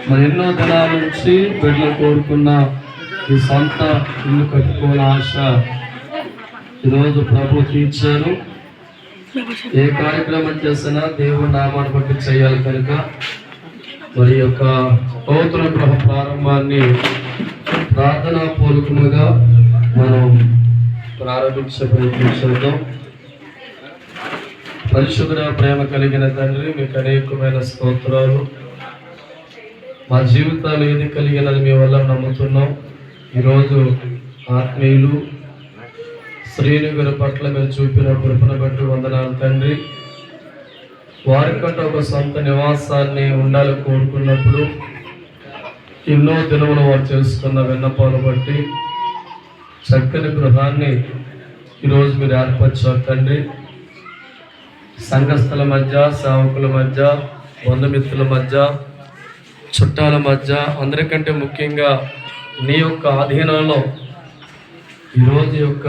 మరి ఎన్నో దినాల నుంచి బిడ్డలు కోరుకున్న ఈ సొంత ఇల్లు కట్టుకోవాలని ఆశ ఈరోజు ప్రభు తీర్చారు. ఏ కార్యక్రమం చేసినా దేవుడి నామాన్ని బట్టి చేయాలి కనుక మరి యొక్క నూతన గృహ ప్రారంభాన్ని ప్రార్థనా పూర్వకముగా మనం ప్రారంభించే ప్రయత్నం చేద్దాం. పరిశుద్ధ ప్రేమ కలిగిన తండ్రి, మీకు అనేకమైన స్తోత్రాలు. మా జీవితాలు ఏది కలిగినది మీ వల్ల నమ్ముతున్నాం. ఈరోజు ఆత్మీయులు శ్రీను గారి పట్ల మీరు చూపిన కృపను బట్టి వందనాలు తండ్రి. వారికంటే ఒక సొంత నివాసాన్ని ఉండాలని కోరుకున్నప్పుడు ఎన్నో దినములు వారు చేసుకున్న విన్నపాలు బట్టి చక్కని గృహాన్ని ఈరోజు మీరు ఏర్పరిచారు తండ్రి. సంఘస్థుల మధ్య, సేవకుల మధ్య, బంధుమిత్రుల మధ్య, చుట్టాల మధ్య, అందరికంటే ముఖ్యంగా నీ యొక్క ఆధీనంలో ఈరోజు యొక్క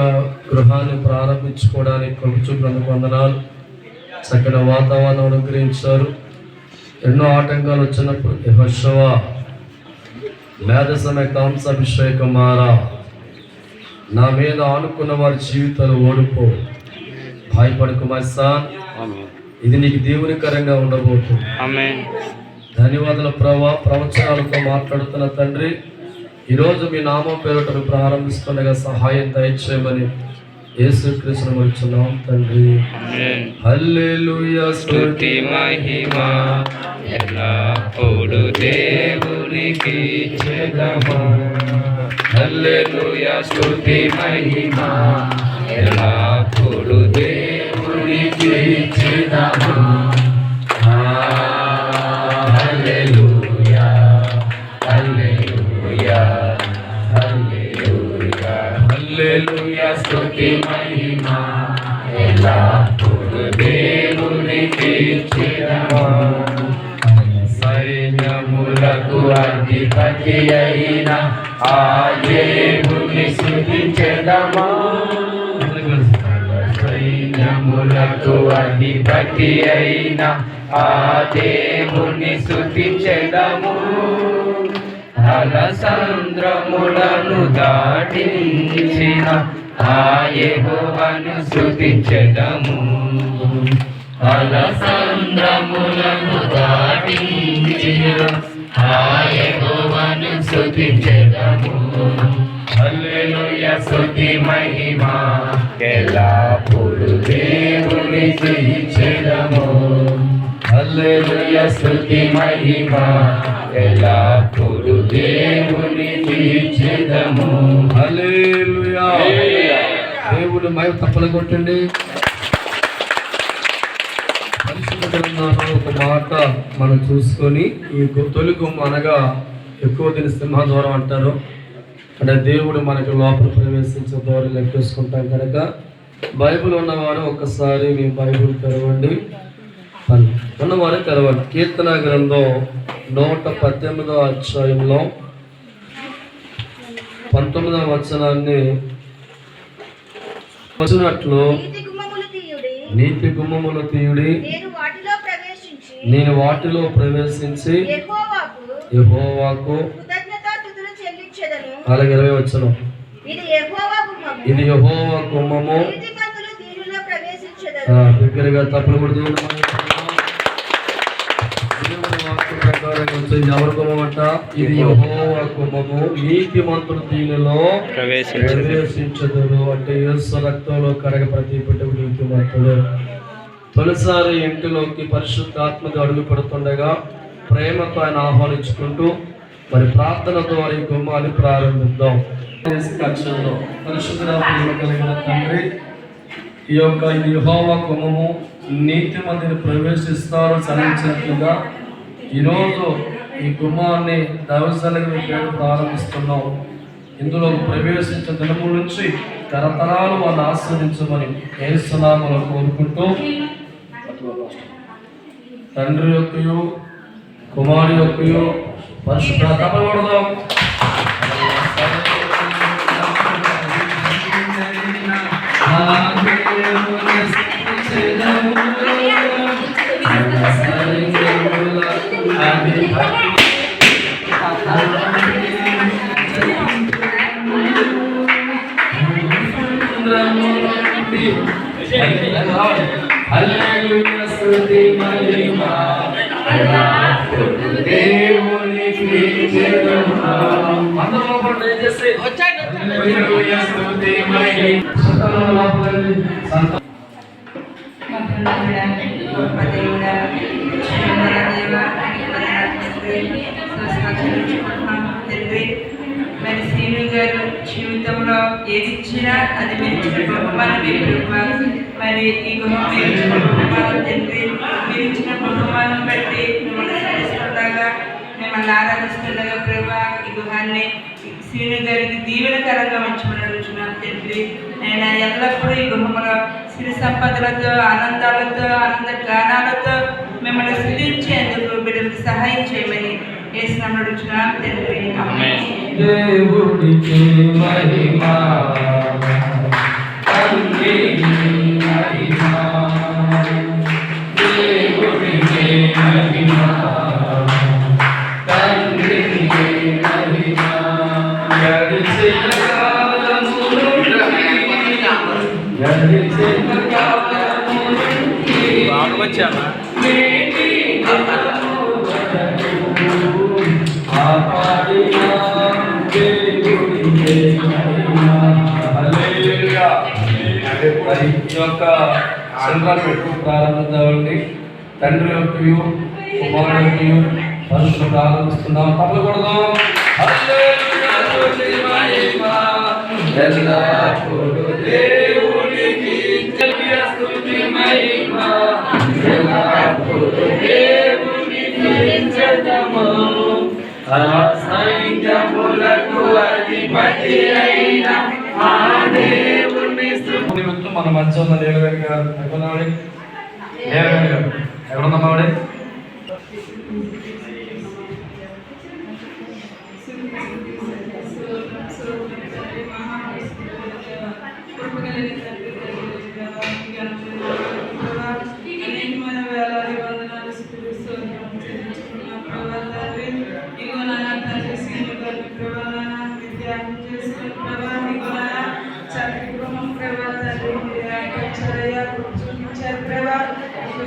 గృహాన్ని ప్రారంభించుకోవడానికి కృపచూపినందుకు వందనాలు. చక్కని వాతావరణం అనుగ్రహించారు. ఎన్నో ఆటంకాలు వచ్చినప్పుడు యెహోషువ మేధసమే కాంసాభిషేకమారా, నా మీద ఆనుకున్న వారి జీవితాలు ఓడిపో, భయపడకు మైసాన్, ఇది నీకు దేవునికరంగా ఉండబోతుంది. ధన్యవాదాలు ప్రభా. ప్రవచనాలతో మాట్లాడుతున్న తండ్రి, ఈరోజు మీ నామం పేరుట ప్రారంభిస్తుండగా సహాయం దయచేయమని యేసుక్రీస్తును వచ్చున్నాం తండ్రి. హల్లెలూయా, స్తుతి మహిమ ఎల్లప్పుడూ దేవునికి చెదమా. హల్లెలూయా, స్తుతి మహిమ ఎల్లప్పుడూ దేవునికి చెదమా. హల్లెలూయా, హల్లెలూయా, హల్లెలూయా, హల్లెలూయా, స్తుతి మహిమ ఎల్లప్పుడూ దేవునికి చెదమా. సైన్యములకు అధిపతి అయిన ఆ దేవుని స్తుతించెదమా. సైన్యములకు అధిపతి అయిన ఆ దేవుని స్తుతించెదము. అలసంద్రములను దాటించిన ఆ యెహోవాను స్తుతించెదము. అలసంద్రములను దాటించిన ఆ యెహోవాను స్తుతించెదము. హల్లెలూయా, స్తుతి మహిమ ఎల్లప్పుడూ దేవునికి చెదము. హల్లెలూయా, స్తుతి మహిమ ఎల్లప్పుడూ దేవునికి చెదము. హల్లెలూయా. దేవుడు మహిమ తప్పలు కొట్టండి. పరిశుద్ధ గ్రంథంలో ఒక మాట మనం చూసుకొని, ఈ తొలి కొమ్మ అనగా ఎక్కువ దీని సింహద్వారం అంటారు. అంటే దేవుడు మనకి లోపల ప్రవేశించే ద్వారా లెక్కేసుకుంటాం కనుక బైబిల్ ఉన్నవారు ఒక్కసారి మీ బైబిల్ తెరవండి. ఉన్నవారు తెరవండి. కీర్తన గ్రంథం 118వ అధ్యాయంలో 19వ వచనాన్ని వచ్చినట్లు, నీతి గుమ్మములు తీయుడి, నేను వాటిలో ప్రవేశించి యెహోవాకు. అలాగే 20వ వచనం, ఇది యెహోవా గుమ్మము. దగ్గరగా తప్పులు కూడా ఎవరి గుమ్మమంట? ఇది యెహోవా గుమ్మము, నీతిమంతుడు దీనిలో ప్రవేశించదురు. అంటే యేసు రక్తంలో కడగ ప్రతి బిడ్డకు నీతిమంతుడు. తొలిసారి ఇంటిలోకి పరిశుద్ధాత్మగా అడుగు పెడుతుండగా ప్రేమతో ఆయన ఆహ్వానించుకుంటూ మరి ప్రార్థన ద్వారా ఈ గుమ్మాన్ని ప్రారంభిద్దాం. పరిశుద్ధ కలిగిన తండ్రి, ఈ యొక్క ఇది యెహోవా గుమ్మము, నీతిమంతుని ప్రవేశిస్తారు చలించినట్లుగా ఈరోజు ఈ గుమ్మాన్ని దైవజనులకు పేరు ప్రారంభిస్తున్నాం. ఇందులో ప్రవేశించిన దినముల నుంచి తరతరాలు వాళ్ళు ఆస్వాదించమని యేసు నామములో కోరుకుంటూ తండ్రి యొక్కయు కుమారుని యొక్కయు పరిశుద్ధాత్మ పడదాం. దేవుని స్తుతించెదము. హల్లెలూయా స్తుతి మహిమ దేవునికి చెందును. అందరూ దయచేసి హల్లెలూయా స్తుతి మహిమ మరి శ్రీను గారు జీవితంలో ఏది ఇచ్చినా అది మీరు ఇచ్చిన బహుమానం మీరు మరి ఈ గృహం మీరు ఇచ్చిన బహుమానం తండ్రి మీరు ఇచ్చిన బహుమానం బట్టి మిమ్మల్ని స్మరిస్తుండగా మిమ్మల్ని ఆరాధిస్తుండగా ప్రభా ఈ గృహాన్ని శ్రీను గారికి దీవెనకరంగా ఉంచమని అడుగుతున్నాను తండ్రి నేను ఎల్లప్పుడూ ఈ గృహంలో సిరి సంపదలతో ఆనందాలతో ఆనంద గానాలతో మిమ్మల్ని స్తుతించేందుకు బిడ్డలకు సహాయం చేయమని యేసునామములో అడుగుతున్నాను తండ్రి ఆమేన్. దేవుడికి మహిమ తండ్రికి మహిమ దేవుడికి మహిమ తండ్రికి మహిమ గడిచిన కాలము బాగా వచ్చామా ఈ యొక్క సంఘాన్ని ప్రారంభిద్దామండి. తండ్రి యొక్కయు కుమారుడు యొక్కయు పరిశుద్ధ ప్రారంభిస్తున్నాం. తప్పకూడదు. ఎల్లప్పుడూ దేవునికి స్తుతి మహిమ ఎల్లప్పుడూ దేవునికి చెందును. సైన్యములకు అధిపతి అయిన ఆ దేవుని స్తుతి. మన మంచి ఉన్న దేవగారి గారు ఎక్కడున్నాడు? దేవగారి గారు ఎక్కడున్నామావిడే?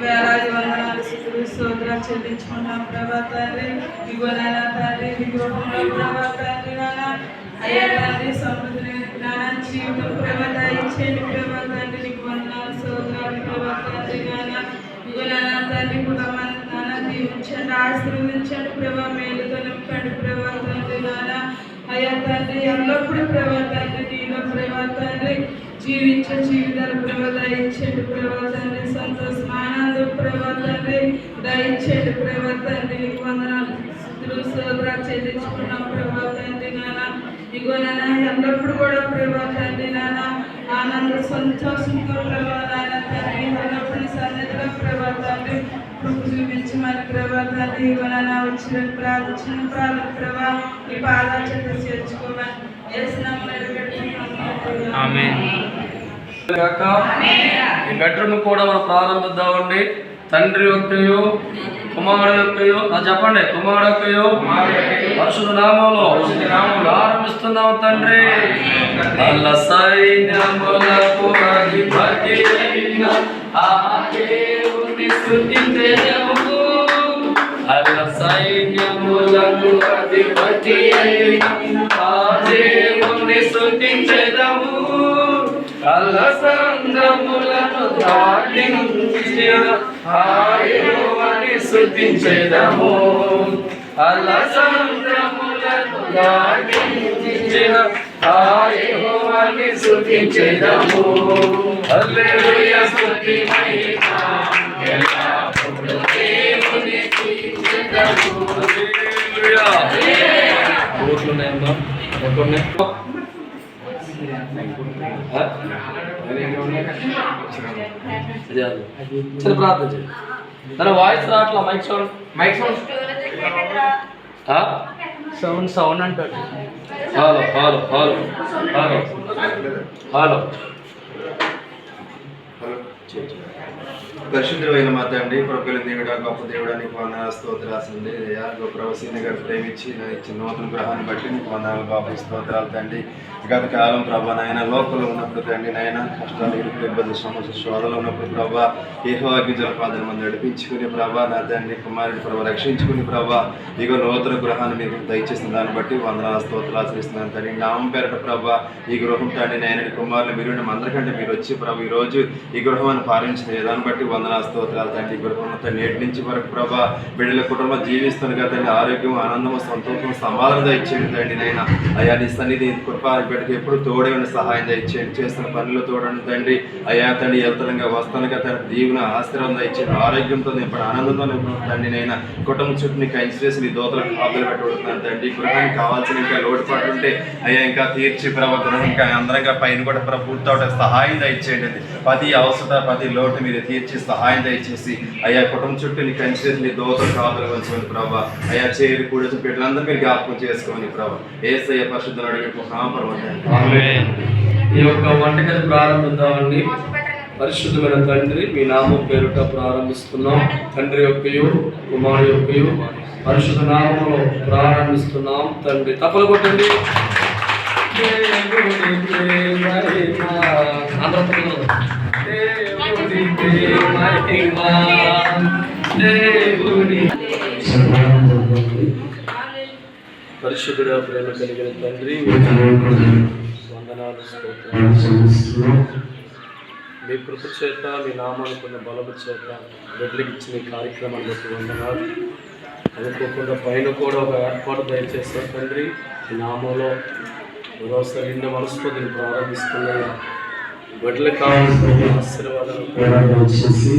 వేలాది వందనాలు స్తోత్రాలు చెల్లించుకున్నాం ప్రభా తండ్రి. ఇగో నాన్న తండ్రి మీ గృహంలో ప్రభా తండ్రి నాన్న అయ్యా తండ్రి సమృద్ధిని నాన్న జీవితం ప్రభా దయచేయండి ప్రభా తండ్రి. నీకు వందనాలు స్తోత్రాలు ప్రభా తండ్రి నాన్న. ఇగో నాన్న తండ్రి కుటుంబాన్ని నాన్న దీవించండి ఆశీర్వదించండి ప్రభా మేలుతో నింపండి ప్రభా తండ్రి నాన్న. అయ్యా తండ్రి ఎల్లప్పుడూ ప్రభా తండ్రి నీలో ప్రభా తండ్రి జీవించే జీవితాలు ప్రభా దయచేయండి ప్రభా తండ్రి. సంతోషం ఆనందం ప్రభా తండ్రి దయచేయండి ప్రభా తండ్రి. నీకు వందనాలు స్తోత్రాలు చెల్లించుకున్నాం ప్రభా తండ్రి నాన్న. ఇగో నాన్న ఎల్లప్పుడు కూడా ప్రభా తండ్రి నాన్న ఆనంద సంతోషంతో ప్రభా నాన్న తండ్రి ఎల్లప్పుడు సన్నిధిలో ప్రభా తండ్రి చూపించమని ప్రభా తండ్రి. ఇగో నాన్న వచ్చిన ప్రార్థన ప్రభా ఈ పాదాల చేత చేర్చుకోమని యేసునామములో అడుగుతున్నాము. ఆమేన్. ఈ బెడ్రూమ్ కూడా మనం ప్రారంభిద్దామండి. తండ్రి యొక్కయు కుమారుడు యొక్కయు చెప్పండి కుమారుడు యొక్కయు పరిశుద్ధ నామములో ప్రారంభిస్తున్నాము తండ్రి. అల్ల సైన్యములకు అధిపతి అయిన ఆ దేవుని స్తుతించెదము. అల్ల సైన్యములకు అధిపతి అయిన ఆ దేవుని స్తుతించెదము. అల్ల సంద్రములను దాటించిన ఆ యెహోవాని స్తుతించెదము. అల్ల సంద్రములను దాటించిన ఆ యెహోవాని స్తుతించెదము. హల్లెలూయా స్తుతి మహిమ ఎల్లప్పుడూ దేవునికి చెందును. హల్లెలూయా. కోట్లున్నాయమ్మా ఎక్కడున్నాయి? చిన్న ప్రార్థన చేయండి. తన వాయిస్ రావట్లా. మైక్ సౌండ్ అంటాడు. Hello hello hello hello hello పరిశుద్ధమైన మా తండ్రి, కృపగల దేవుడా, గొప్ప దేవుడా, నీకు వందనాలు స్తోత్రాలు. అయ్యా గొప్ప సీని గారు ప్రేమించి ఇచ్చిన నూతన గ్రహాన్ని బట్టి నీకు వందనాలు బాబు, స్తోత్రాలు తండ్రి. గత కాలం ప్రభా నాయన లోకంలో ఉన్నప్పుడు తండ్రి నాయన కష్టాలు, ఇరుకులు, ఇబ్బంది, సమస్య, శోధనలో ఉన్నప్పుడు ప్రభా యెహోవాకి జలపాదన మంది నడిపించుకుని ప్రభా నా తండ్రి కుమారుని ప్రభా రక్షించుకుని ప్రభా ఇగో నూతన గృహాన్ని మీరు దయచేసిన దాన్ని బట్టి వందనాలు స్తోత్రాలు చేస్తున్నాను తండ్రి. నామం పేరట ప్రభా ఈ గృహం తండ్రి నాయన కుమారులు మీరు అందరికంటే మీరు వచ్చి ప్రభు ఈరోజు ఈ గృహాన్ని పాలించిన దాన్ని బట్టి వందనాలు స్తోత్రాలు తండ్రి. గృహంలో తండ్రి నేటి నుంచి వరకు ప్రభా బిడ్డల కుటుంబం జీవిస్తుంది కదా తండ్రి, ఆరోగ్యం, ఆనందము, సంతోషం, సమాధానం దయచేయండి తండ్రి నాయన. అయ్యా నీ సన్నిధి కృప బిడ్డకి ఎప్పుడు తోడే ఉన్న సహాయం దయచేయండి. చేస్తున్న పనులు తోడండి తండ్రి. అయ్యా తండ్రి వెళ్తానుగా వస్తానుగా తండ్రి దీవున ఆశీర్వాదం దయచేయండి. ఆరోగ్యంతో నింపడు, ఆనందంతో నింపడు తండ్రి నాయన. కుటుంబం చుట్టూ నీకు చేసి నీ దోతలకు కాపులు పెట్టబడుతున్నాను తండ్రి. గృహానికి కావాల్సిన ఇంకా లోటుపాట్లు ఉంటే అయ్యా ఇంకా తీర్చి ప్రభావ గృహం ఇంకా అందరంగా పైన కూడా పూర్తవట సహాయం దయచేయండి. ప్రతి అవసరత, ప్రతి లోటు మీరు తీర్చి సహాయం దయచేసి అయ్యా కుటుంబం చుట్టూ నీ కంచేసి నీ దోతలు కాపులు వచ్చుకోండి ప్రభావ. అయ్యా చేరి కూడిన బిడ్డలందరూ మీరు జ్ఞాపకం చేసుకోండి ప్రభావ. యేసయ్య పరిశుద్ధుని ఈ యొక్క వంటగది ప్రారంభిద్దామండి. పరిశుద్ధమైన తండ్రి, మీ నామం పేరుట ప్రారంభిస్తున్నాం. తండ్రి యొక్కయు కుమారు యొక్కయు పరిశుద్ధ నామంలో ప్రారంభిస్తున్నాం తండ్రి. తప్పలు కొట్టండి. పరిశుద్ధుడ ప్రేమ కలిగిన తండ్రి, వందనాలు స్తోత్రాలు. మీ కృప చేత, మీ నామానుకున్న బలము చేత బిడ్డలకు ఇచ్చిన కార్యక్రమాన్ని బట్టి వందనాలు. అనుకోకుండా పైన కూడా ఒక ఏర్పాటు దయచేస్తాం తండ్రి. ఈ నామంలో మరోసారి నిండు మనసుతో దీన్ని ప్రారంభిస్తున్నాయి. బిడ్డలకు కావాల్సిన ఆశీర్వాదాలు కూడా వచ్చేసి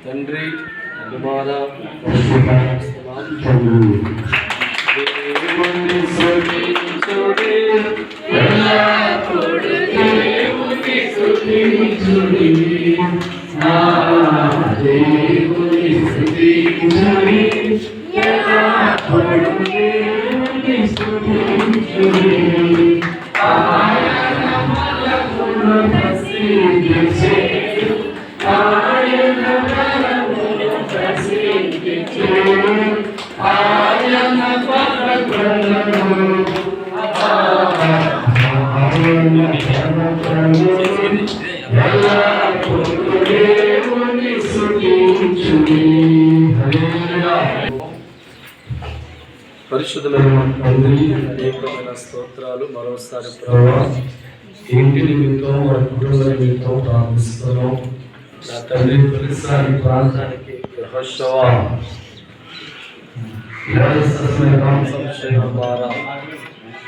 తండ్రి కుమార పరిశుద్ధమైన తండ్రి, అనేకమైన స్తోత్రాలు. మరోసారి ప్రభావ ఇంటి నిమిత్తం, మన కుటుంబ నిమిత్తం ప్రార్థిస్తున్నాం. నా తండ్రి తొలిసారి ప్రాంతానికి గృహోత్సవ సంశయం ద్వారా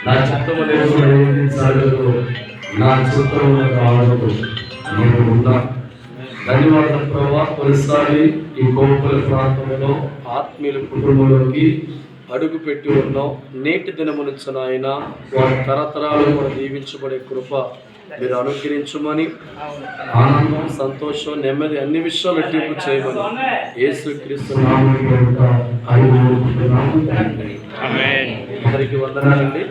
నా చిత్తము నిర్వహించాడు, నా చిత్తము కావడం నేను ఉన్నా. ధన్యవాదాలు ప్రభావ. తొలిసారి ఈ కోపల ప్రాంతంలో ఆత్మీయుల కుటుంబంలోకి అడుగు పెట్టి ఉన్నాం. నేటి దినమునుంచిన ఆయన వారి తరతరాలు కూడా దీవించబడే కృప మీరు అనుగ్రహించమని, ఆనందం, సంతోషం, నెమ్మది అన్ని విషయాలు రెట్టింపు చేయమని యేసుక్రీస్తు నామములో అందరికీ వందనాలండి.